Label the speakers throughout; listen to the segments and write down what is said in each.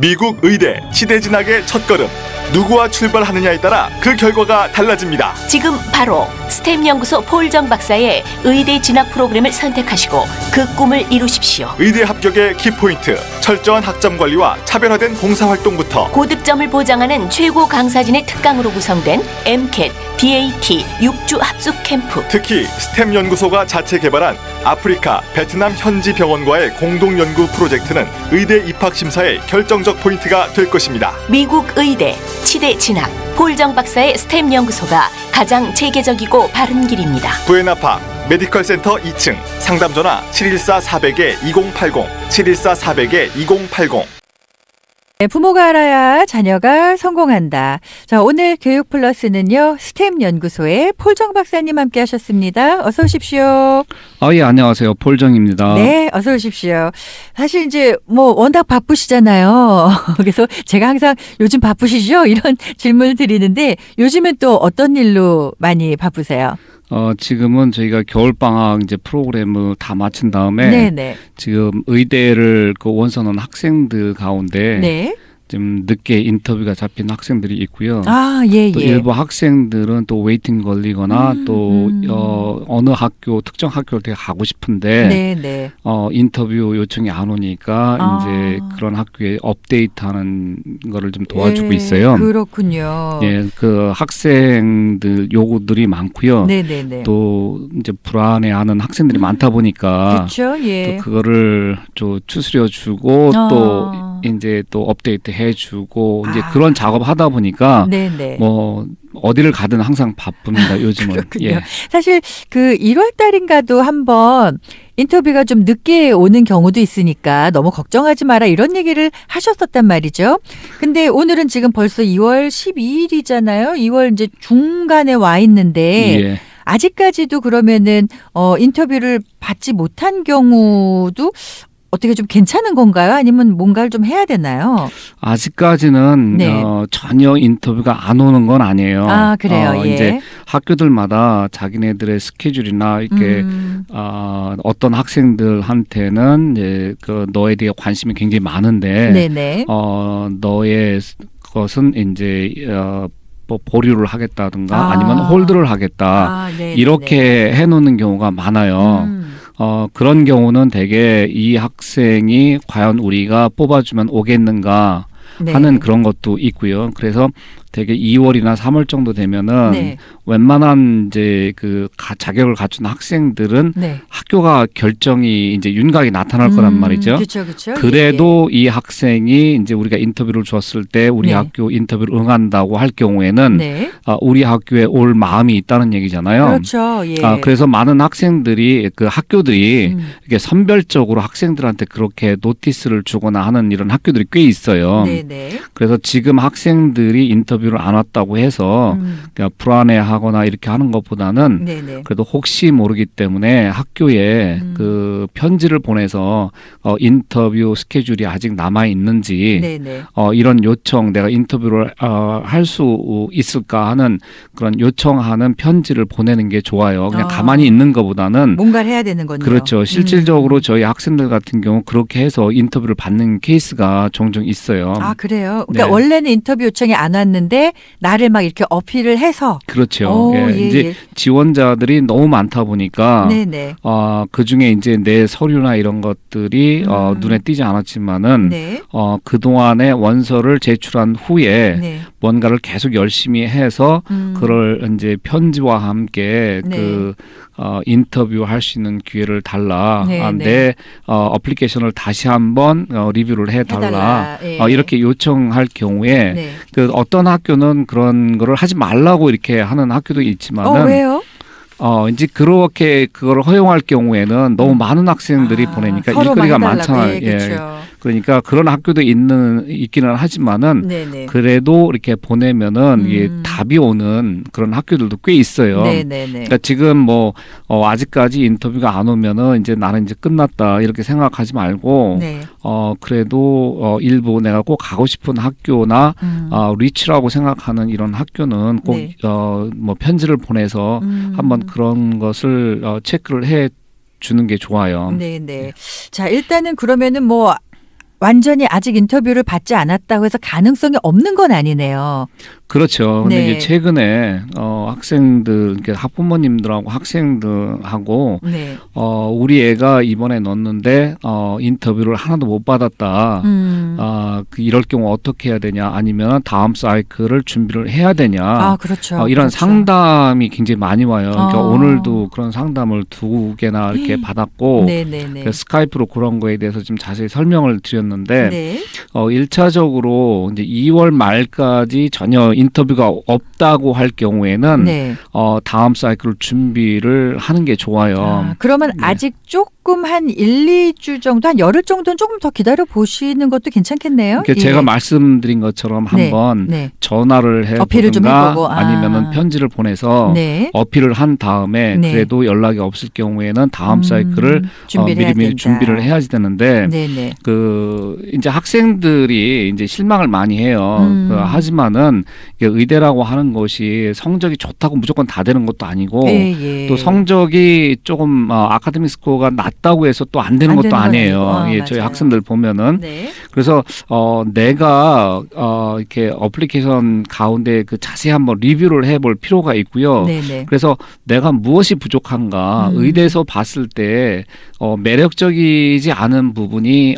Speaker 1: 미국 의대 치대 진학의 첫걸음. 누구와 출발하느냐에 따라 그 결과가 달라집니다.
Speaker 2: 지금 바로 스템 연구소 폴정 박사의 의대 진학 프로그램을 선택하시고 그 꿈을 이루십시오.
Speaker 1: 의대 합격의 키포인트, 철저한 학점 관리와 차별화된 봉사활동부터
Speaker 2: 고득점을 보장하는 최고 강사진의 특강으로 구성된 MCAT, BAT 6주 합숙 캠프.
Speaker 1: 특히 스템 연구소가 자체 개발한 아프리카, 베트남 현지 병원과의 공동 연구 프로젝트는 의대 입학 심사의 결정적 포인트가 될 것입니다.
Speaker 2: 미국 의대 치대 진학 폴정 박사의 스템 연구소가 가장 체계적이고 바른 길입니다.
Speaker 1: 부에나파 메디컬 센터 2층 상담 전화 714-400-2080 714-400-2080.
Speaker 3: 네, 부모가 알아야 자녀가 성공한다. 자, 오늘 교육 플러스는요, 스템 연구소의 폴정 박사님 함께 하셨습니다. 어서 오십시오.
Speaker 4: 예, 안녕하세요. 폴정입니다.
Speaker 3: 네, 어서 오십시오. 사실 이제 워낙 바쁘시잖아요. 그래서 제가 항상 요즘 바쁘시죠? 이런 질문을 드리는데 요즘엔 또 어떤 일로 많이 바쁘세요?
Speaker 4: 지금은 저희가 겨울방학 이제 프로그램을 다 마친 다음에
Speaker 3: 네네.
Speaker 4: 지금 의대를 그 원서는 학생들 가운데
Speaker 3: 네.
Speaker 4: 좀 늦게 인터뷰가 잡힌 학생들이 있고요.
Speaker 3: 아, 예,
Speaker 4: 또
Speaker 3: 예.
Speaker 4: 일부 학생들은 또 웨이팅 걸리거나 또 어느 학교 특정 학교를 되게 가고 싶은데
Speaker 3: 네네.
Speaker 4: 인터뷰 요청이 안 오니까 이제 그런 학교에 업데이트하는 거를 좀 도와주고 있어요.
Speaker 3: 그렇군요.
Speaker 4: 예, 그 학생들 요구들이 많고요.
Speaker 3: 네네네.
Speaker 4: 또 이제 불안해하는 학생들이 많다 보니까
Speaker 3: 그렇죠. 예.
Speaker 4: 또 그거를 좀 추스려주고 또 이제 또 업데이트 해주고 이제 그런 작업 하다 보니까
Speaker 3: 네네.
Speaker 4: 뭐 어디를 가든 항상 바쁩니다. 요즘은.
Speaker 3: 그렇군요.
Speaker 4: 예.
Speaker 3: 사실 그 1월 달인가도 한번 인터뷰가 좀 늦게 오는 경우도 있으니까 너무 걱정하지 마라 이런 얘기를 하셨었단 말이죠. 근데 오늘은 지금 벌써 2월 12일이잖아요. 2월 이제 중간에 와 있는데
Speaker 4: 예.
Speaker 3: 아직까지도 그러면은 인터뷰를 받지 못한 경우도 어떻게 좀 괜찮은 건가요? 아니면 뭔가를 좀 해야 되나요?
Speaker 4: 아직까지는
Speaker 3: 네.
Speaker 4: 전혀 인터뷰가 안 오는 건 아니에요.
Speaker 3: 아, 그래요. 예.
Speaker 4: 이제 학교들마다 자기네들의 스케줄이나 이렇게 어떤 학생들한테는 이제 그 너에 대해 관심이 굉장히 많은데
Speaker 3: 네네.
Speaker 4: 너의 것은 이제 뭐 보류를 하겠다든가 아니면 홀드를 하겠다.
Speaker 3: 네네네.
Speaker 4: 이렇게 해놓는 경우가 많아요. 그런 경우는 대개 이 학생이 과연 우리가 뽑아주면 오겠는가
Speaker 3: 네.
Speaker 4: 하는 그런 것도 있고요. 그래서 되게 2월이나 3월 정도 되면은
Speaker 3: 네.
Speaker 4: 웬만한 이제 그 자격을 갖춘 학생들은
Speaker 3: 네.
Speaker 4: 학교가 결정이 이제 윤곽이 나타날 거란 말이죠.
Speaker 3: 그렇죠, 그렇죠.
Speaker 4: 그래도 이 학생이 이제 우리가 인터뷰를 줬을 때 우리
Speaker 3: 네.
Speaker 4: 학교 인터뷰를 응한다고 할 경우에는
Speaker 3: 네.
Speaker 4: 우리 학교에 올 마음이 있다는 얘기잖아요.
Speaker 3: 그렇죠. 예.
Speaker 4: 그래서 많은 학생들이 그 학교들이 이렇게 선별적으로 학생들한테 그렇게 노티스를 주거나 하는 이런 학교들이 꽤 있어요.
Speaker 3: 네네.
Speaker 4: 그래서 지금 학생들이 인터뷰를 안 왔다고 해서 그냥 불안해하거나 이렇게 하는 것보다는
Speaker 3: 네네.
Speaker 4: 그래도 혹시 모르기 때문에 학교에 그 편지를 보내서 인터뷰 스케줄이 아직 남아 있는지
Speaker 3: 네네.
Speaker 4: 이런 요청 내가 인터뷰를 할 수 있을까 하는 그런 요청하는 편지를 보내는 게 좋아요. 그냥 가만히 있는 것보다는
Speaker 3: 뭔가를 해야 되는군요.
Speaker 4: 그렇죠. 실질적으로 저희 학생들 같은 경우 그렇게 해서 인터뷰를 받는 케이스가 종종 있어요.
Speaker 3: 아, 그래요? 그러니까
Speaker 4: 네.
Speaker 3: 원래는 인터뷰 요청이 안 왔는데 나를 막 이렇게 어필을 해서
Speaker 4: 그렇죠.
Speaker 3: 오, 예,
Speaker 4: 이제
Speaker 3: 예.
Speaker 4: 지원자들이 너무 많다 보니까
Speaker 3: 네네.
Speaker 4: 그 중에 이제 내 서류나 이런 것들이 눈에 띄지 않았지만은
Speaker 3: 네.
Speaker 4: 그 동안에 원서를 제출한 후에
Speaker 3: 네.
Speaker 4: 뭔가를 계속 열심히 해서 그걸 이제 편지와 함께
Speaker 3: 네.
Speaker 4: 그 인터뷰할 수 있는 기회를 달라.
Speaker 3: 네, 네.
Speaker 4: 내 어플리케이션을 다시 한번 리뷰를 해달라.
Speaker 3: 예.
Speaker 4: 이렇게 요청할 경우에
Speaker 3: 네.
Speaker 4: 그 어떤 학교는 그런 거를 하지 말라고 이렇게 하는 학교도 있지만은
Speaker 3: 왜요?
Speaker 4: 이제 그렇게 그걸 허용할 경우에는 너무 많은 학생들이 보내니까
Speaker 3: 서로
Speaker 4: 일거리가
Speaker 3: 막 해달라고.
Speaker 4: 많잖아요.
Speaker 3: 예, 그렇죠.
Speaker 4: 그러니까 그런 학교도 있기는 하지만은
Speaker 3: 네네.
Speaker 4: 그래도 이렇게 보내면은 이게 답이 오는 그런 학교들도 꽤 있어요.
Speaker 3: 네네네.
Speaker 4: 그러니까 지금 뭐 아직까지 인터뷰가 안 오면은 이제 나는 이제 끝났다 이렇게 생각하지 말고
Speaker 3: 네.
Speaker 4: 그래도 일부 내가 꼭 가고 싶은 학교나 리치라고 생각하는 이런 학교는 꼭
Speaker 3: 네.
Speaker 4: 뭐 편지를 보내서 한번 그런 것을 체크를 해 주는 게 좋아요.
Speaker 3: 네네. 자, 일단은 그러면은 완전히 아직 인터뷰를 받지 않았다고 해서 가능성이 없는 건 아니네요.
Speaker 4: 그렇죠. 근데
Speaker 3: 네.
Speaker 4: 이제 최근에 학생들, 그러니까 학부모님들하고 학생들하고
Speaker 3: 네.
Speaker 4: 우리 애가 이번에 넣었는데 인터뷰를 하나도 못 받았다. 이럴 경우 어떻게 해야 되냐? 아니면 다음 사이클을 준비를 해야 되냐?
Speaker 3: 아, 그렇죠.
Speaker 4: 이런
Speaker 3: 그렇죠.
Speaker 4: 상담이 굉장히 많이 와요. 그러니까
Speaker 3: 어.
Speaker 4: 오늘도 그런 상담을 2개나 이렇게 받았고
Speaker 3: 네네네.
Speaker 4: 그래서 스카이프로 그런 거에 대해서 좀 자세히 설명을 드렸는데
Speaker 3: 네.
Speaker 4: 1차적으로 이제 2월 말까지 전혀 인터뷰가 없다고 할 경우에는
Speaker 3: 네.
Speaker 4: 다음 사이클 준비를 하는 게 좋아요.
Speaker 3: 아, 그러면
Speaker 4: 네.
Speaker 3: 아직 조금 한 1, 2주 정도, 한 열흘 정도는 조금 더 기다려 보시는 것도 괜찮겠네요.
Speaker 4: 그러니까 제가 말씀드린 것처럼 한번
Speaker 3: 네.
Speaker 4: 전화를
Speaker 3: 어필을 좀
Speaker 4: 해보든가
Speaker 3: 해보고.
Speaker 4: 아니면은 편지를 보내서
Speaker 3: 네.
Speaker 4: 어필을 한 다음에
Speaker 3: 네.
Speaker 4: 그래도 연락이 없을 경우에는 다음 사이클을
Speaker 3: 준비를 해야
Speaker 4: 미리미리
Speaker 3: 된다.
Speaker 4: 준비를 해야지 되는데
Speaker 3: 네네.
Speaker 4: 이제 학생들이 이제 실망을 많이 해요. 하지만은 이게 의대라고 하는 것이 성적이 좋다고 무조건 다 되는 것도 아니고
Speaker 3: 예.
Speaker 4: 또 성적이 조금 아카데믹 스코어가 낮다고 해서 또 안 되는
Speaker 3: 안
Speaker 4: 것도
Speaker 3: 되는 건
Speaker 4: 아니에요.
Speaker 3: 아니고.
Speaker 4: 예,
Speaker 3: 맞아요.
Speaker 4: 저희 학생들 보면은
Speaker 3: 네.
Speaker 4: 그래서 내가 이렇게 어플리케이션 가운데 그 자세히 한번 리뷰를 해볼 필요가 있고요.
Speaker 3: 네네.
Speaker 4: 그래서 내가 무엇이 부족한가 의대에서 봤을 때 매력적이지 않은 부분이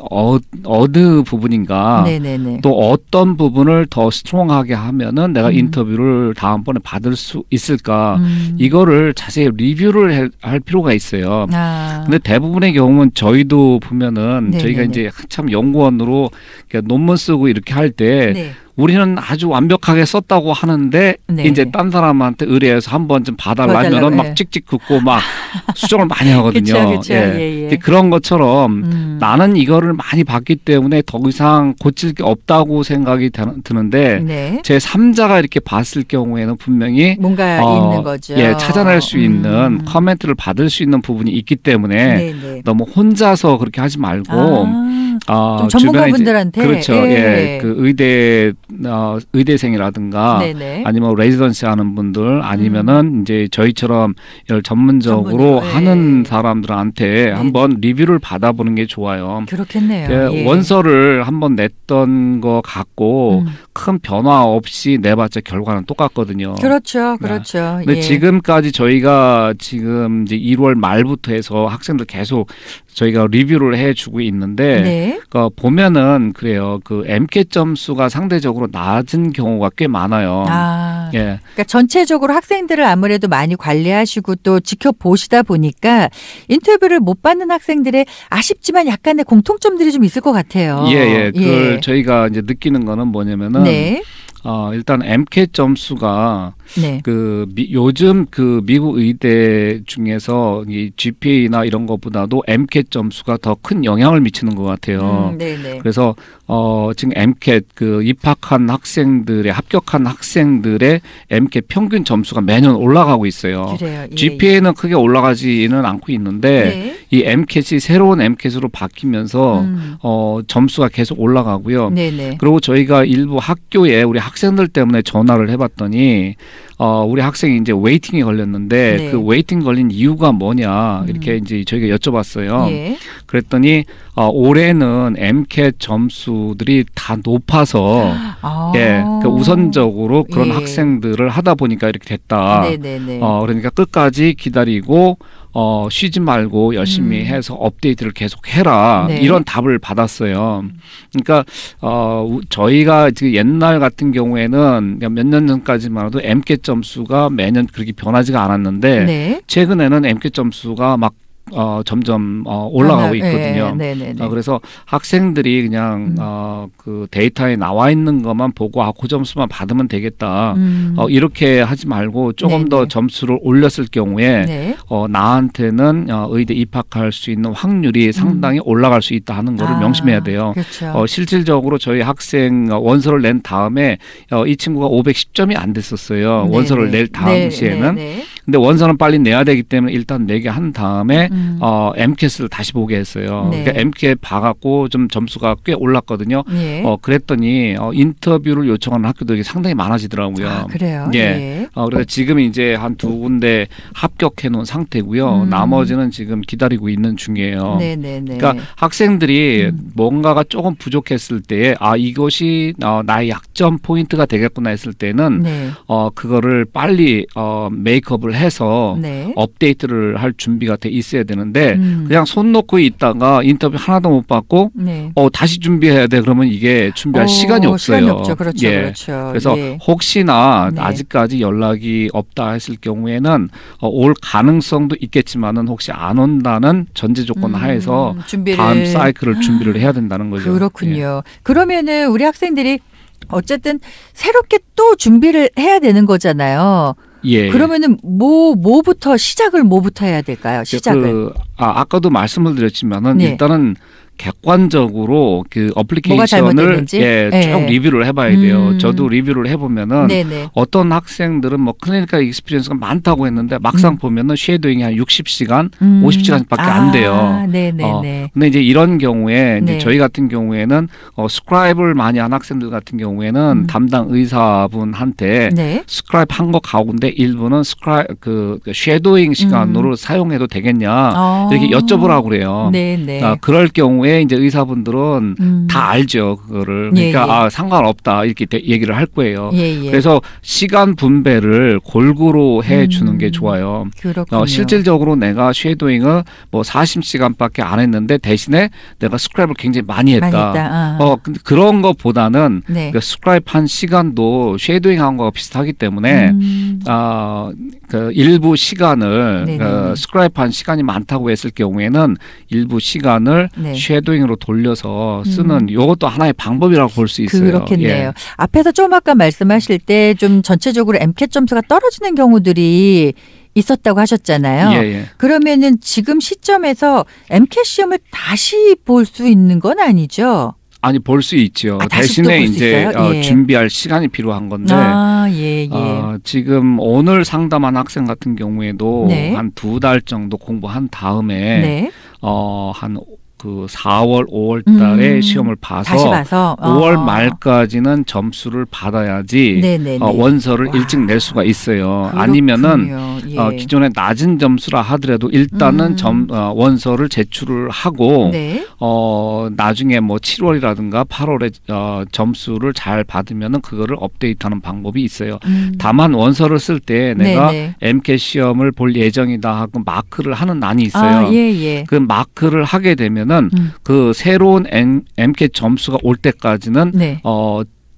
Speaker 4: 어느 부분인가
Speaker 3: 네네네.
Speaker 4: 또 어떤 부분을 더 스트롱하게 하면은 내가 인터뷰를 다음번에 받을 수 있을까 이거를 자세히 리뷰를 할 필요가 있어요.
Speaker 3: 아.
Speaker 4: 근데 대부분의 경우는 저희도 보면은
Speaker 3: 네네네.
Speaker 4: 저희가 이제 한참 연구원으로 이렇게 논문 쓰고 이렇게 할 때
Speaker 3: 네.
Speaker 4: 우리는 아주 완벽하게 썼다고 하는데
Speaker 3: 네.
Speaker 4: 이제 딴 사람한테 의뢰해서 한번 좀 봐달라면은
Speaker 3: 봐달라고,
Speaker 4: 막
Speaker 3: 예.
Speaker 4: 찍찍 긋고 막 수정을 많이 하거든요.
Speaker 3: 그쵸. 예.
Speaker 4: 근데 그런 것처럼 나는 이거를 많이 봤기 때문에 더 이상 고칠 게 없다고 생각이 드는데
Speaker 3: 네.
Speaker 4: 제 3자가 이렇게 봤을 경우에는 분명히
Speaker 3: 뭔가 있는 거죠.
Speaker 4: 예, 찾아낼 수 있는 커멘트를 받을 수 있는 부분이 있기 때문에
Speaker 3: 네네.
Speaker 4: 너무 혼자서 그렇게 하지 말고
Speaker 3: 좀 전문가분들한테
Speaker 4: 그렇죠. 예, 그 의대생이라든가
Speaker 3: 네네.
Speaker 4: 아니면 레지던시 하는 분들 아니면은 이제 저희처럼 이걸 전문적으로
Speaker 3: 전문의로,
Speaker 4: 하는
Speaker 3: 예.
Speaker 4: 사람들한테 한번 리뷰를 받아보는 게 좋아요.
Speaker 3: 그렇겠네요.
Speaker 4: 예, 원서를 한번 냈던 거 갖고 큰 변화 없이 내봤자 결과는 똑같거든요.
Speaker 3: 그렇죠.
Speaker 4: 근데
Speaker 3: 예.
Speaker 4: 지금까지 저희가 지금 이제 1월 말부터 해서 학생들 계속 저희가 리뷰를 해주고 있는데
Speaker 3: 네.
Speaker 4: 보면은 그래요. 그 MCAT 점수가 상대적으로 낮은 경우가 꽤 많아요.
Speaker 3: 아,
Speaker 4: 예.
Speaker 3: 그러니까 전체적으로 학생들을 아무래도 많이 관리하시고 또 지켜보시다 보니까 인터뷰를 못 받는 학생들의 아쉽지만 약간의 공통점들이 좀 있을 것 같아요.
Speaker 4: 예. 그걸 저희가 이제 느끼는 거는 뭐냐면은
Speaker 3: 네.
Speaker 4: 일단 MCAT 점수가
Speaker 3: 네.
Speaker 4: 요즘 그 미국 의대 중에서 이 GPA나 이런 것보다도 MCAT 점수가 더 큰 영향을 미치는 것 같아요.
Speaker 3: 네네.
Speaker 4: 그래서 지금 MCAT 그 입학한 학생들의 합격한 학생들의 MCAT 평균 점수가 매년 올라가고 있어요.
Speaker 3: 그래요. 예,
Speaker 4: GPA는 크게 올라가지는 않고 있는데
Speaker 3: 네.
Speaker 4: 이 MCAT이 새로운 MCAT으로 바뀌면서 점수가 계속 올라가고요.
Speaker 3: 네네.
Speaker 4: 그리고 저희가 일부 학교에 우리 학생들 때문에 전화를 해봤더니 우리 학생이 이제 웨이팅에 걸렸는데
Speaker 3: 네.
Speaker 4: 그 웨이팅 걸린 이유가 뭐냐 이렇게 이제 저희가 여쭤봤어요.
Speaker 3: 예.
Speaker 4: 그랬더니 올해는 MCAT 점수들이 다 높아서 그러니까 우선적으로 그런
Speaker 3: 예.
Speaker 4: 학생들을 하다 보니까 이렇게 됐다.
Speaker 3: 네네네.
Speaker 4: 그러니까 끝까지 기다리고 쉬지 말고 열심히 해서 업데이트를 계속 해라.
Speaker 3: 네.
Speaker 4: 이런 답을 받았어요. 그러니까 저희가 지금 옛날 같은 경우에는 몇 년 전까지만 해도 MCAT 점수가 매년 그렇게 변하지가 않았는데
Speaker 3: 네.
Speaker 4: 최근에는 MCAT 점수가 막 점점 올라가고 있거든요.
Speaker 3: 네네네.
Speaker 4: 그래서 학생들이 그냥 그 데이터에 나와 있는 것만 보고 그 점수만 받으면 되겠다. 이렇게 하지 말고 조금 더
Speaker 3: 네네.
Speaker 4: 점수를 올렸을 경우에
Speaker 3: 네.
Speaker 4: 나한테는 의대 입학할 수 있는 확률이 상당히 올라갈 수 있다 하는 거를 명심해야 돼요.
Speaker 3: 그렇죠.
Speaker 4: 실질적으로 저희 학생 원서를 낸 다음에 이 친구가 510점이 안 됐었어요. 원서를 낼 당시에는. 근데 원서는 빨리 내야 되기 때문에 일단 내게 한 다음에 MCAT을 다시 보게 했어요.
Speaker 3: 네.
Speaker 4: 그러니까 MCAT 봐갖고 좀 점수가 꽤 올랐거든요.
Speaker 3: 예.
Speaker 4: 그랬더니 인터뷰를 요청하는 학교들이 상당히 많아지더라고요.
Speaker 3: 아, 그래요?
Speaker 4: 예.
Speaker 3: 예.
Speaker 4: 그래서 지금 이제 한 2군데 합격해 놓은 상태고요. 나머지는 지금 기다리고 있는 중이에요.
Speaker 3: 네네네.
Speaker 4: 그러니까 학생들이 뭔가가 조금 부족했을 때에 이것이 나의 약점 포인트가 되겠구나 했을 때는
Speaker 3: 네.
Speaker 4: 그거를 빨리 메이크업을 해서
Speaker 3: 네.
Speaker 4: 업데이트를 할 준비가 돼 있어야 되는데
Speaker 3: 음.
Speaker 4: 그냥 손 놓고 있다가 인터뷰 하나도 못 받고
Speaker 3: 네.
Speaker 4: 다시 준비해야 돼 그러면 이게 준비할 시간이 없어요.
Speaker 3: 시간이 없죠. 그렇죠.
Speaker 4: 예.
Speaker 3: 그렇죠.
Speaker 4: 그래서
Speaker 3: 예.
Speaker 4: 혹시나
Speaker 3: 네.
Speaker 4: 아직까지 연락이 없다 했을 경우에는 올 가능성도 있겠지만은 혹시 안 온다는 전제 조건 하에서
Speaker 3: 준비를
Speaker 4: 다음 사이클을 준비를 해야 된다는 거죠.
Speaker 3: 그렇군요. 그러면은 우리 학생들이 어쨌든 새롭게 또 준비를 해야 되는 거잖아요.
Speaker 4: 예.
Speaker 3: 그러면은 뭐부터 시작을 뭐부터 해야 될까요? 시작을.
Speaker 4: 아까도 말씀을 드렸지만은
Speaker 3: 네.
Speaker 4: 일단은 객관적으로 그
Speaker 3: 뭐가
Speaker 4: 어플리케이션을
Speaker 3: 잘못됐는지?
Speaker 4: 쭉 리뷰를 해봐야 돼요. 저도 리뷰를 해보면은
Speaker 3: 네네.
Speaker 4: 어떤 학생들은 뭐 클리니컬 익스피리언스가 많다고 했는데 막상 보면은 쉐도잉이 한 60시간, 50시간밖에 안 돼요.
Speaker 3: 네네네.
Speaker 4: 근데 이제 이런 경우에 이제
Speaker 3: 네.
Speaker 4: 저희 같은 경우에는 스크라이브를 많이 한 학생들 같은 경우에는 담당 의사분한테
Speaker 3: 네.
Speaker 4: 스크라이브 한 거 가운데 일부는 그 쉐도잉 시간으로 사용해도 되겠냐 이렇게 여쭤보라고 그래요.
Speaker 3: 네네.
Speaker 4: 그럴 경우에 이제 의사분들은 다 알죠 그거를. 그러니까
Speaker 3: 예.
Speaker 4: 상관없다 이렇게 얘기를 할 거예요.
Speaker 3: 예.
Speaker 4: 그래서 시간 분배를 골고루 해주는 게 좋아요.
Speaker 3: 그렇군요.
Speaker 4: 실질적으로 내가 쉐도잉을 뭐 40시간밖에 안 했는데 대신에 내가 스크라이브를 굉장히 많이 했다. 근데 그런 것보다는
Speaker 3: 네.
Speaker 4: 그 스크라이브 한 시간도 쉐도잉 한 거와 비슷하기 때문에 그 일부 시간을 스크라이브 한 시간이 많다고 했을 경우에는 일부 시간을
Speaker 3: 네.
Speaker 4: 쉐도잉으로 돌려서 쓰는 이것도 하나의 방법이라고 볼 수 있어요.
Speaker 3: 그렇겠네요.
Speaker 4: 예.
Speaker 3: 앞에서 좀 아까 말씀하실 때 좀 전체적으로 MCAT 점수가 떨어지는 경우들이 있었다고 하셨잖아요.
Speaker 4: 예.
Speaker 3: 그러면은 지금 시점에서 MCAT 시험을 다시 볼 수 있는 건 아니죠?
Speaker 4: 아니 볼 수 있죠.
Speaker 3: 다시 또
Speaker 4: 대신에
Speaker 3: 볼 수
Speaker 4: 이제
Speaker 3: 있어요? 예.
Speaker 4: 준비할 시간이 필요한 건데
Speaker 3: 예.
Speaker 4: 지금 오늘 상담한 학생 같은 경우에도
Speaker 3: 네.
Speaker 4: 한 2달 정도 공부한 다음에
Speaker 3: 네.
Speaker 4: 한 그 4월, 5월 달에 시험을 봐서
Speaker 3: 다시 봐서
Speaker 4: 5월 말까지는 점수를 받아야지
Speaker 3: 네네네.
Speaker 4: 원서를
Speaker 3: 와.
Speaker 4: 일찍 낼 수가 있어요.
Speaker 3: 그렇군요.
Speaker 4: 아니면은
Speaker 3: 예.
Speaker 4: 기존에 낮은 점수라 하더라도 일단은 원서를 제출을 하고
Speaker 3: 네.
Speaker 4: 나중에 뭐 7월이라든가 8월에 점수를 잘 받으면은 그거를 업데이트하는 방법이 있어요. 다만 원서를 쓸 때 내가
Speaker 3: 네네.
Speaker 4: MCAT 시험을 볼 예정이다 하고 마크를 하는 난이 있어요.
Speaker 3: 예.
Speaker 4: 그 마크를 하게 되면은 그 새로운 MCAT 점수가 올 때까지는
Speaker 3: 네.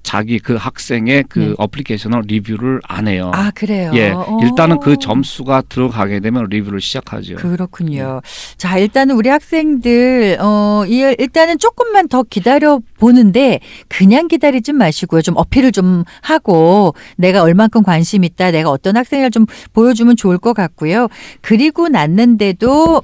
Speaker 4: 자기 그 학생의 그
Speaker 3: 네.
Speaker 4: 어플리케이션을 리뷰를 안 해요.
Speaker 3: 그래요?
Speaker 4: 예, 일단은 그 점수가 들어가게 되면 리뷰를 시작하죠.
Speaker 3: 그렇군요. 자, 일단은 우리 학생들, 일단은 조금만 더 기다려 보는데, 그냥 기다리지 마시고요. 좀 어필을 좀 하고, 내가 얼만큼 관심 있다, 내가 어떤 학생을 좀 보여주면 좋을 것 같고요. 그리고 났는데도,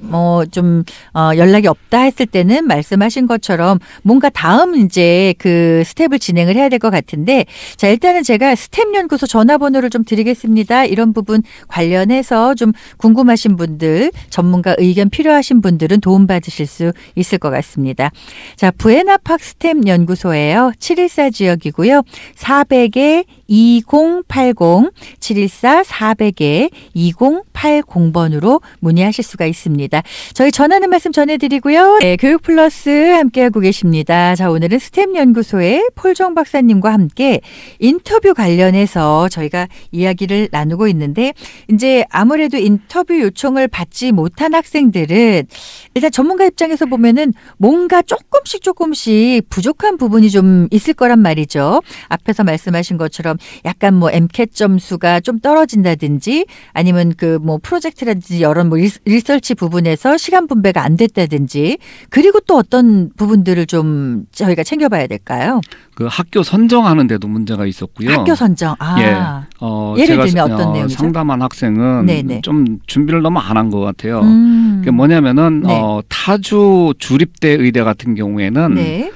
Speaker 3: 연락이 없다 했을 때는 말씀하신 것처럼 뭔가 다음 이제 그 스텝을 진행을 해야 될 것 같은데, 자, 일단은 제가 스텝 연구소 전화번호를 좀 드리겠습니다. 이런 부분 관련해서 좀 궁금하신 분들, 전문가 의견 필요하신 분들은 도움받으실 수 있을 것 같습니다. 자, 부에나팍 스텝 연구소예요. 714 지역이고요. 400에 2080, 714-400에 2080번으로 문의하실 수가 있습니다. 저희 전하는 말씀 전해드리고요. 네, 교육 플러스 함께하고 계십니다. 자, 오늘은 스텝 연구소의 폴정 박사님과 함께 인터뷰 관련해서 저희가 이야기를 나누고 있는데, 이제 아무래도 인터뷰 요청을 받지 못한 학생들은 일단 전문가 입장에서 보면은 뭔가 조금씩 부족한 부분이 좀 있을 거란 말이죠. 앞에서 말씀하신 것처럼 약간 뭐 MCAT 점수가 좀 떨어진다든지, 아니면 그 뭐 프로젝트라든지 여러 뭐 리서치 부분에서 시간 분배가 안 됐다든지, 그리고 또 어떤 부분들을 좀 저희가 챙겨봐야 될까요?
Speaker 4: 그 학교 선정하는 데도 문제가 있었고요.
Speaker 3: 학교 선정. 예를
Speaker 4: 제가
Speaker 3: 들면 어떤 내용이죠?
Speaker 4: 상담한 학생은
Speaker 3: 네네.
Speaker 4: 좀 준비를 너무 안 한 것 같아요.
Speaker 3: 음.
Speaker 4: 그게 뭐냐면은
Speaker 3: 네.
Speaker 4: 타주 주립대 의대 같은 경우에는
Speaker 3: 네.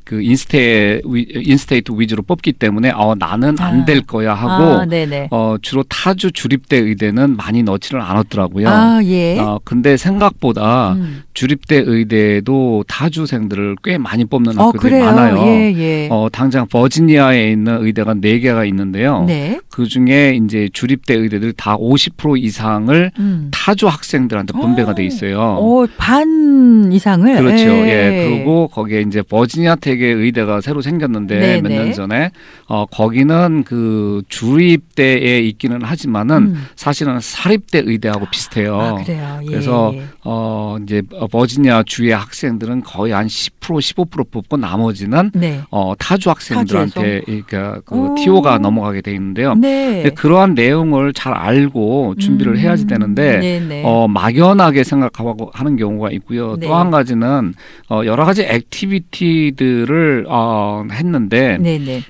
Speaker 4: 그 인스테이트 위주로 뽑기 때문에 나는 안 될 거야 하고
Speaker 3: 네네.
Speaker 4: 주로 타주 주립대 의대는 많이 넣지를 않았더라고요.
Speaker 3: 예.
Speaker 4: 근데 생각보다 주립대 의대도 타주생들을 꽤 많이 뽑는 학교들이
Speaker 3: 그래요?
Speaker 4: 많아요.
Speaker 3: 예.
Speaker 4: 당장 버지니아에 있는 의대가 4개가 있는데요.
Speaker 3: 네.
Speaker 4: 그 중에 이제 주립대 의대들 다 50% 이상을 타주 학생들한테 분배가 돼 있어요.
Speaker 3: 반 이상을.
Speaker 4: 그렇죠. 예. 그리고 거기에 이제 버지니아 텍의 의대가 새로 생겼는데
Speaker 3: 네네.
Speaker 4: 몇 년 전에 거기는 그 주립대에 있기는 하지만은 사실은 사립대 의대하고 비슷해요.
Speaker 3: 그래요. 예.
Speaker 4: 그래서 이제 버지니아 주의 학생들은 거의 한 10% 15% 뽑고 나머지는
Speaker 3: 네.
Speaker 4: 타주 학생들한테 그러니까 그 TO가 넘어가게 돼 있는데요.
Speaker 3: 네.
Speaker 4: 근데 그러한 내용을 잘 알고 준비를 해야지 되는데
Speaker 3: 네네.
Speaker 4: 막연하게 생각하고 하는 경우가 있고요.
Speaker 3: 네.
Speaker 4: 또 한 가지는 여러 가지 액티비티들을 했는데
Speaker 3: 네네.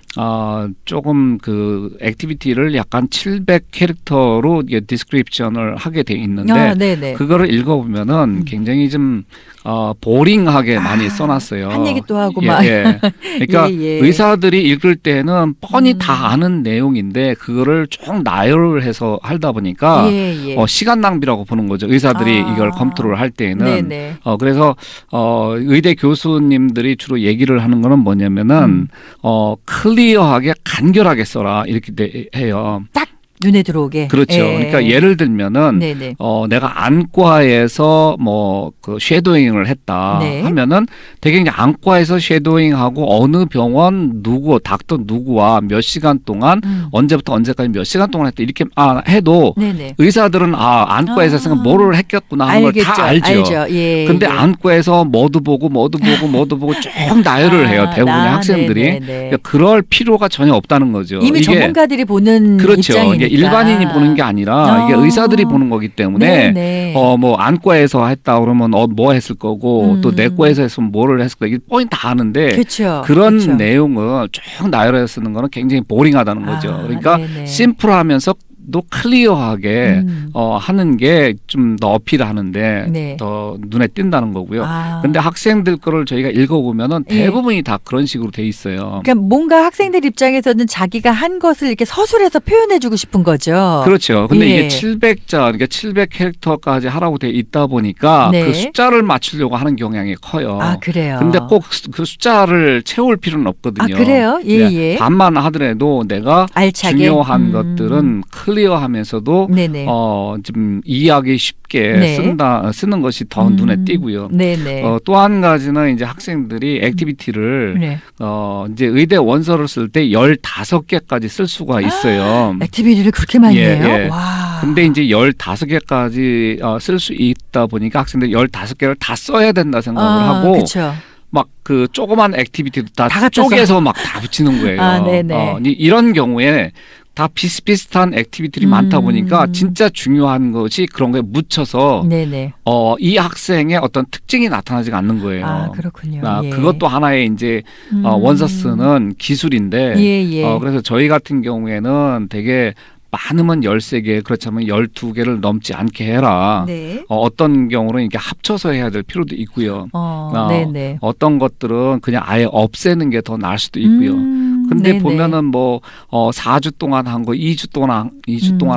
Speaker 4: 조금 그 액티비티를 약간 700 캐릭터로 디스크립션을 하게 돼 있는데
Speaker 3: 네네.
Speaker 4: 그거를 읽어보면은 굉장히 좀 보링하게 많이 써놨어요.
Speaker 3: 한 얘기 또 하고
Speaker 4: 예,
Speaker 3: 막.
Speaker 4: 예. 그러니까
Speaker 3: 예.
Speaker 4: 의사들이 읽을 때는 뻔히 다 아는 내용인데 그거를 쭉 나열을 해서 하다 보니까
Speaker 3: 예.
Speaker 4: 시간 낭비라고 보는 거죠. 의사들이 이걸 검토를 할 때에는.
Speaker 3: 네네.
Speaker 4: 그래서 의대 교수님들이 주로 얘기를 하는 거는 뭐냐면은 클리어하게 간결하게 써라 이렇게 해요.
Speaker 3: 딱 눈에 들어오게.
Speaker 4: 그렇죠. 그러니까 예를 들면은
Speaker 3: 네네.
Speaker 4: 내가 안과에서 뭐 그 쉐도잉을 했다
Speaker 3: 네.
Speaker 4: 하면은 되게 이제 안과에서 쉐도잉하고 어느 병원 누구 닥터 누구와 몇 시간 동안 언제부터 언제까지 몇 시간 동안 했다 이렇게 해도
Speaker 3: 네네.
Speaker 4: 의사들은 안과에서 했으니까 뭐를 했겠구나 하는 걸 다 알죠.
Speaker 3: 예.
Speaker 4: 근데
Speaker 3: 예.
Speaker 4: 안과에서 뭐도 보고 쭉 나열을 해요. 대부분의 학생들이.
Speaker 3: 네네.
Speaker 4: 그러니까 그럴 필요가 전혀 없다는 거죠.
Speaker 3: 이미
Speaker 4: 이게
Speaker 3: 전문가들이 보는
Speaker 4: 그렇죠.
Speaker 3: 입장이니까.
Speaker 4: 이게 일반인이 보는 게 아니라 이게 의사들이 보는 거기 때문에
Speaker 3: 네네.
Speaker 4: 뭐 안과에서 했다 그러면 뭐 했을 거고 또 내과에서 했으면 뭐를 했을 거고 이게 뻔히 다 아는데
Speaker 3: 그렇죠.
Speaker 4: 그런
Speaker 3: 그렇죠.
Speaker 4: 내용을 쭉 나열해서 쓰는 거는 굉장히 보링하다는 거죠. 그러니까
Speaker 3: 네네.
Speaker 4: 심플하면서 또 클리어하게 하는 게 좀 더 어필하는데
Speaker 3: 네.
Speaker 4: 더 눈에 띈다는 거고요. 근데 학생들 거를 저희가 읽어보면은
Speaker 3: 예.
Speaker 4: 대부분이 다 그런 식으로 돼 있어요.
Speaker 3: 그러니까 뭔가 학생들 입장에서는 자기가 한 것을 이렇게 서술해서 표현해주고 싶은 거죠.
Speaker 4: 그렇죠. 근데
Speaker 3: 예.
Speaker 4: 이게 700자, 그러니까 700 캐릭터까지 하라고 돼 있다 보니까
Speaker 3: 네.
Speaker 4: 그 숫자를 맞추려고 하는 경향이 커요.
Speaker 3: 그래요.
Speaker 4: 근데 꼭 그 숫자를 채울 필요는 없거든요.
Speaker 3: 그래요? 예.
Speaker 4: 반만 하더라도 내가
Speaker 3: 알차게.
Speaker 4: 중요한 것들은 클리어하면서도
Speaker 3: 네네.
Speaker 4: 좀 이해하기 쉽게
Speaker 3: 네.
Speaker 4: 쓰는 것이 더 눈에 띄고요.
Speaker 3: 네네.
Speaker 4: 또 한 가지는 이제 학생들이 액티비티를
Speaker 3: 네.
Speaker 4: 이제 의대 원서를 쓸 때 15개까지 쓸 수가 있어요.
Speaker 3: 액티비티를 그렇게 많이
Speaker 4: 예,
Speaker 3: 해요?
Speaker 4: 예.
Speaker 3: 와.
Speaker 4: 근데 이제 15개까지 쓸 수 있다 보니까 학생들이 15개를 다 써야 된다 생각을 하고
Speaker 3: 그렇죠.
Speaker 4: 막 그 조그만 액티비티도 다
Speaker 3: 다 갖다
Speaker 4: 쪼개서 막 다 붙이는 거예요.
Speaker 3: 네네.
Speaker 4: 이런 경우에 다 비슷비슷한 액티비티들이 많다 보니까 진짜 중요한 것이 그런 거에 묻혀서
Speaker 3: 네네.
Speaker 4: 이 학생의 어떤 특징이 나타나지가 않는 거예요.
Speaker 3: 그렇군요. 예.
Speaker 4: 그것도 하나의 이제 원서 쓰는 기술인데
Speaker 3: 예.
Speaker 4: 그래서 저희 같은 경우에는 되게 많으면 13개, 그렇다면 12개를 넘지 않게 해라.
Speaker 3: 네.
Speaker 4: 어떤 경우는 이게 합쳐서 해야 될 필요도 있고요.
Speaker 3: 네네.
Speaker 4: 어떤 것들은 그냥 아예 없애는 게 더 나을 수도 있고요. 근데
Speaker 3: 네네.
Speaker 4: 보면은 뭐 4주 동안 한 거, 2주 동안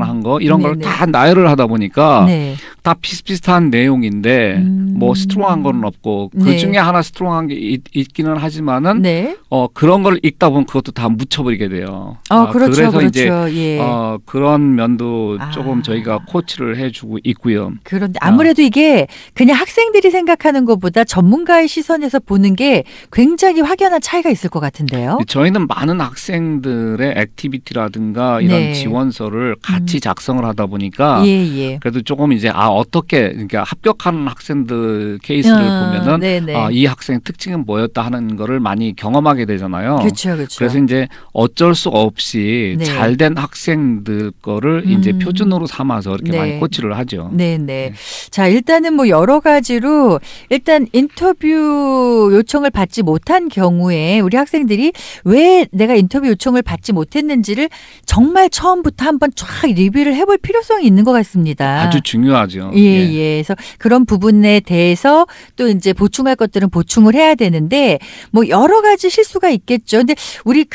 Speaker 4: 한 거 이런 걸
Speaker 3: 네네.
Speaker 4: 다 나열을 하다 보니까
Speaker 3: 네.
Speaker 4: 다 비슷비슷한 내용인데 뭐 스트롱한 거는 없고 그
Speaker 3: 네.
Speaker 4: 중에 하나 스트롱한 게 있기는 하지만은
Speaker 3: 네.
Speaker 4: 그런 걸 읽다 보면 그것도 다 묻혀버리게 돼요.
Speaker 3: 그렇죠.
Speaker 4: 그래서 이제
Speaker 3: 예.
Speaker 4: 그런 면도 조금 저희가 코치를 해주고 있고요.
Speaker 3: 그런데 아무래도 이게 그냥 학생들이 생각하는 것보다 전문가의 시선에서 보는 게 굉장히 확연한 차이가 있을 것 같은데요.
Speaker 4: 저희는 많은 학생들의 액티비티라든가 이런
Speaker 3: 네.
Speaker 4: 지원서를 같이 작성을 하다 보니까
Speaker 3: 예.
Speaker 4: 그래도 조금 이제 어떻게 그러니까 합격하는 학생들 케이스를 보면은
Speaker 3: 네네.
Speaker 4: 이 학생의 특징은 뭐였다 하는 거를 많이 경험하게 되잖아요.
Speaker 3: 그렇죠.
Speaker 4: 그래서 이제 어쩔 수 없이
Speaker 3: 네.
Speaker 4: 잘된 학생들 거를 이제 표준으로 삼아서 이렇게
Speaker 3: 네.
Speaker 4: 많이 코치를 하죠.
Speaker 3: 네네. 자, 일단은 뭐 여러 가지로 일단 인터뷰 요청을 받지 못한 경우에 우리 학생들이 왜 내가 인터뷰 요청을 받지 못했는지를 정말 처음부터 한번 쫙 리뷰를 해볼 필요성이 있는 것 같습니다.
Speaker 4: 아주 중요하죠.
Speaker 3: 예. 그래서 그런 부분에 대해서 또 이제 보충할 것들은 보충을 해야 되는데 뭐 여러 가지 실수가 있겠죠. 근데 우리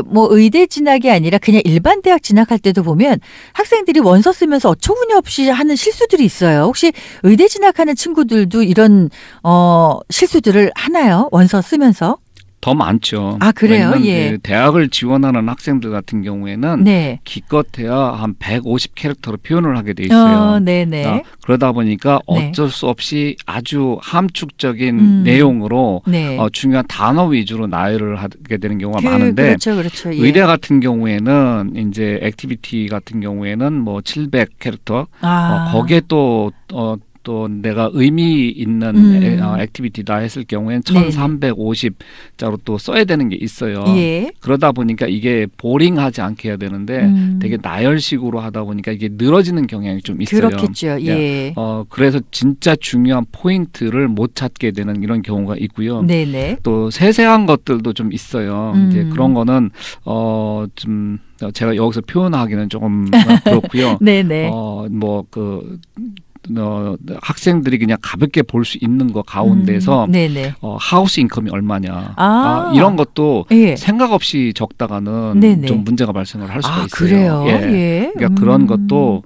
Speaker 3: 뭐 의대 진학이 아니라 그냥 일반 대학 진학할 때도 보면 학생들이 원서 쓰면서 어처구니 없이 하는 실수들이 있어요. 혹시 의대 진학하는 친구들도 이런 실수들을 하나요? 원서 쓰면서?
Speaker 4: 더 많죠.
Speaker 3: 아, 그래요?
Speaker 4: 왜냐면
Speaker 3: 예.
Speaker 4: 그 대학을 지원하는 학생들 같은 경우에는
Speaker 3: 네.
Speaker 4: 기껏해야 한 150캐릭터로 표현을 하게 돼 있어요.
Speaker 3: 네네.
Speaker 4: 그러다 보니까
Speaker 3: 네.
Speaker 4: 어쩔 수 없이 아주 함축적인 내용으로
Speaker 3: 네.
Speaker 4: 중요한 단어 위주로 나열을 하게 되는 경우가 많은데
Speaker 3: 그렇죠. 예.
Speaker 4: 의대 같은 경우에는 이제 액티비티 같은 경우에는 뭐 700캐릭터 거기에 또 내가 의미 있는 액티비티다 했을 경우에는 1350자로 또 써야 되는 게 있어요.
Speaker 3: 예.
Speaker 4: 그러다 보니까 이게 보링하지 않게 해야 되는데 되게 나열식으로 하다 보니까 이게 늘어지는 경향이 좀 있어요.
Speaker 3: 그렇겠죠. 예.
Speaker 4: 그래서 진짜 중요한 포인트를 못 찾게 되는 이런 경우가 있고요.
Speaker 3: 네네.
Speaker 4: 또 세세한 것들도 좀 있어요. 이제 그런 거는 좀 제가 여기서 표현하기는 조금 그렇고요.
Speaker 3: 네네.
Speaker 4: 학생들이 그냥 가볍게 볼 수 있는 거 가운데서
Speaker 3: 네네.
Speaker 4: 하우스 인컴이 얼마냐 이런 것도
Speaker 3: 예.
Speaker 4: 생각 없이 적다가는
Speaker 3: 네네.
Speaker 4: 좀 문제가 발생을 할 수가 있어요.
Speaker 3: 그래요?
Speaker 4: 예. 그러니까 그런 것도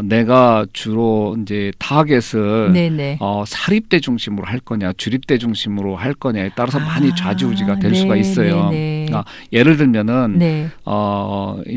Speaker 4: 내가 주로 이제 타겟을
Speaker 3: 네네.
Speaker 4: 사립대 중심으로 할 거냐 주립대 중심으로 할 거냐에 따라서 많이 좌지우지가 될 수가 있어요. 그러니까 예를 들면은
Speaker 3: 네.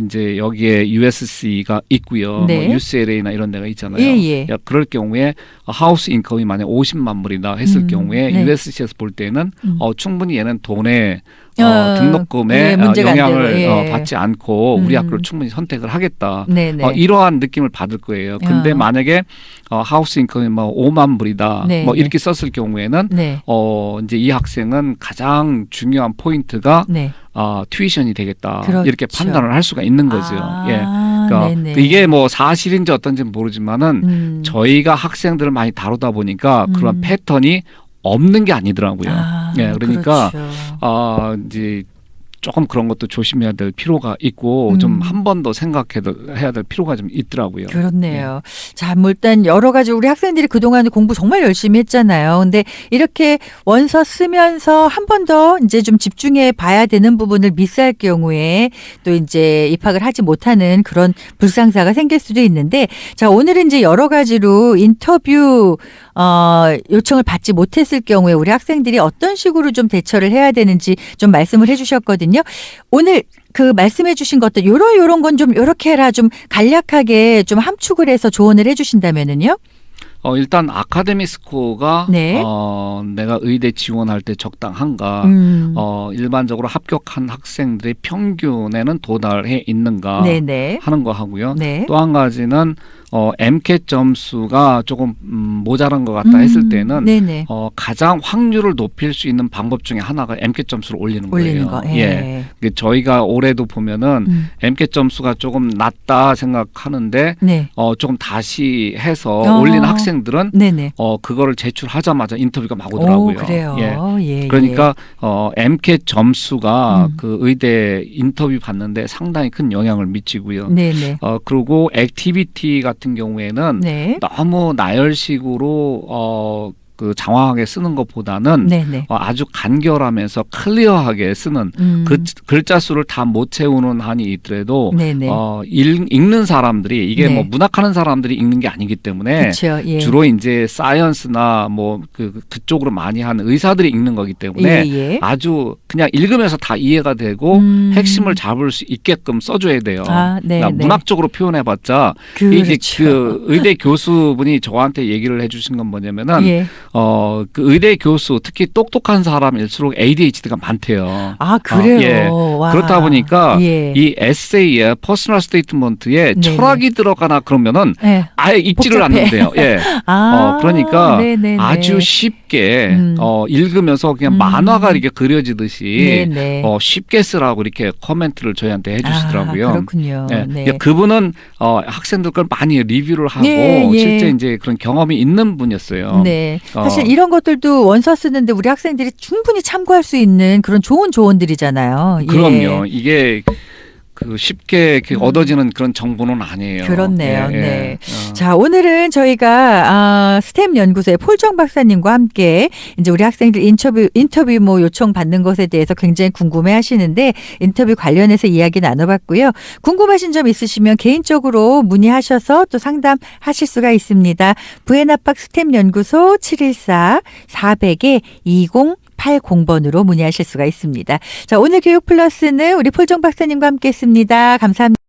Speaker 4: 이제 여기에 USC가 있고요.
Speaker 3: 네.
Speaker 4: 뭐 UCLA나 이런 데가 있잖아요.
Speaker 3: 예.
Speaker 4: 그럴 경우에 하우스 인컴이 만약 50만 불이다 했을 경우에
Speaker 3: 네.
Speaker 4: USC에서 볼 때는 충분히 얘는 돈에
Speaker 3: 예,
Speaker 4: 등록금에
Speaker 3: 문제가 안
Speaker 4: 영향을
Speaker 3: 되고, 예.
Speaker 4: 받지 않고 우리 학교를 충분히 선택을 하겠다.
Speaker 3: 네네.
Speaker 4: 이러한 느낌을 받을 거예요. 근데 만약에 하우스 인컴이 뭐 5만 불이다.
Speaker 3: 네.
Speaker 4: 뭐 이렇게 썼을 경우에는
Speaker 3: 네.
Speaker 4: 이제 이 학생은 가장 중요한 포인트가
Speaker 3: 네.
Speaker 4: 튜이션이 되겠다.
Speaker 3: 그렇죠.
Speaker 4: 이렇게 판단을 할 수가 있는 거죠. 예. 그러니까
Speaker 3: 네네.
Speaker 4: 이게 뭐 사실인지 어떤지는 모르지만은 저희가 학생들을 많이 다루다 보니까 그런 패턴이 없는 게 아니더라고요. 예, 그러니까
Speaker 3: 그렇죠.
Speaker 4: 이제 조금 그런 것도 조심해야 될 필요가 있고 좀 한 번 더 생각해야 될 필요가 좀 있더라고요.
Speaker 3: 그렇네요. 자, 뭐 일단 여러 가지 우리 학생들이 그동안 공부 정말 열심히 했잖아요. 근데 이렇게 원서 쓰면서 한 번 더 이제 좀 집중해 봐야 되는 부분을 미스할 경우에 또 이제 입학을 하지 못하는 그런 불상사가 생길 수도 있는데, 자, 오늘은 이제 여러 가지로 인터뷰 요청을 받지 못했을 경우에 우리 학생들이 어떤 식으로 좀 대처를 해야 되는지 좀 말씀을 해주셨거든요. 오늘 그 말씀해 주신 것들 요런 건 좀 요렇게 해라 좀 간략하게 좀 함축을 해서 조언을 해 주신다면은요.
Speaker 4: 일단 아카데미 스코어가
Speaker 3: 네.
Speaker 4: 내가 의대 지원할 때 적당한가, 일반적으로 합격한 학생들의 평균에는 도달해 있는가
Speaker 3: 네네.
Speaker 4: 하는 거 하고요.
Speaker 3: 네.
Speaker 4: 또 한 가지는 MCAT 점수가 조금 모자란 것 같다 했을 때는
Speaker 3: 네네.
Speaker 4: 가장 확률을 높일 수 있는 방법 중에 하나가 MCAT 점수를 올리는 거예요.
Speaker 3: 거.
Speaker 4: 예. 저희가 올해도 보면은 MCAT 점수가 조금 낮다 생각하는데
Speaker 3: 네.
Speaker 4: 조금 다시 해서 올린 학생들은
Speaker 3: 네네.
Speaker 4: 그거를 제출하자마자 인터뷰가 막 오더라고요.
Speaker 3: 그래요.
Speaker 4: 예. 그러니까 MCAT 점수가 그 의대 인터뷰 받는데 상당히 큰 영향을 미치고요.
Speaker 3: 네네.
Speaker 4: 그리고 액티비티 같은 경우에는
Speaker 3: 네.
Speaker 4: 너무 나열식으로 그 장황하게 쓰는 것보다는
Speaker 3: 네네.
Speaker 4: 아주 간결하면서 클리어하게 쓰는 글자 수를 다 못 채우는 한이 있더라도
Speaker 3: 네네.
Speaker 4: 읽는 사람들이 이게
Speaker 3: 네.
Speaker 4: 뭐 문학하는 사람들이 읽는 게 아니기 때문에
Speaker 3: 그렇죠. 예.
Speaker 4: 주로 이제 사이언스나 뭐 그쪽으로 많이 하는 의사들이 읽는 거기 때문에
Speaker 3: 예.
Speaker 4: 아주 그냥 읽으면서 다 이해가 되고 핵심을 잡을 수 있게끔 써줘야 돼요.
Speaker 3: 네.
Speaker 4: 그러니까 문학적으로 표현해봤자 이제
Speaker 3: 그렇죠.
Speaker 4: 그 의대 교수분이 저한테 얘기를 해주신 건 뭐냐면은
Speaker 3: 예.
Speaker 4: 그 의대 교수 특히 똑똑한 사람일수록 ADHD가 많대요.
Speaker 3: 그래요.
Speaker 4: 예.
Speaker 3: 와.
Speaker 4: 그렇다 보니까
Speaker 3: 예.
Speaker 4: 이 에세이에 퍼스널 스테이트먼트에
Speaker 3: 네네.
Speaker 4: 철학이 들어가나 그러면은
Speaker 3: 예.
Speaker 4: 아예 읽지를
Speaker 3: 복잡해.
Speaker 4: 않는데요. 예. 그러니까
Speaker 3: 네네네.
Speaker 4: 아주 쉽게 읽으면서 그냥 만화가 이렇게 그려지듯이
Speaker 3: 네네.
Speaker 4: 쉽게 쓰라고 이렇게 코멘트를 저희한테 해주시더라고요.
Speaker 3: 그렇군요.
Speaker 4: 예.
Speaker 3: 네.
Speaker 4: 그분은 학생들 걸 많이 리뷰를 하고
Speaker 3: 예.
Speaker 4: 실제 이제 그런 경험이 있는 분이었어요.
Speaker 3: 네. 사실 이런 것들도 원서 쓰는데 우리 학생들이 충분히 참고할 수 있는 그런 좋은 조언들이잖아요. 예.
Speaker 4: 그럼요. 이게 그 쉽게 얻어지는 그런 정보는 아니에요.
Speaker 3: 그렇네요.
Speaker 4: 예, 예.
Speaker 3: 네. 자, 오늘은 저희가 스템 연구소의 폴정 박사님과 함께 이제 우리 학생들 인터뷰 뭐 요청 받는 것에 대해서 굉장히 궁금해 하시는데 인터뷰 관련해서 이야기 나눠봤고요. 궁금하신 점 있으시면 개인적으로 문의하셔서 또 상담하실 수가 있습니다. 부에나팍 스템 연구소 714-400-2080번으로 문의하실 수가 있습니다. 자, 오늘 교육 플러스는 우리 폴정 박사님과 함께 했습니다. 감사합니다.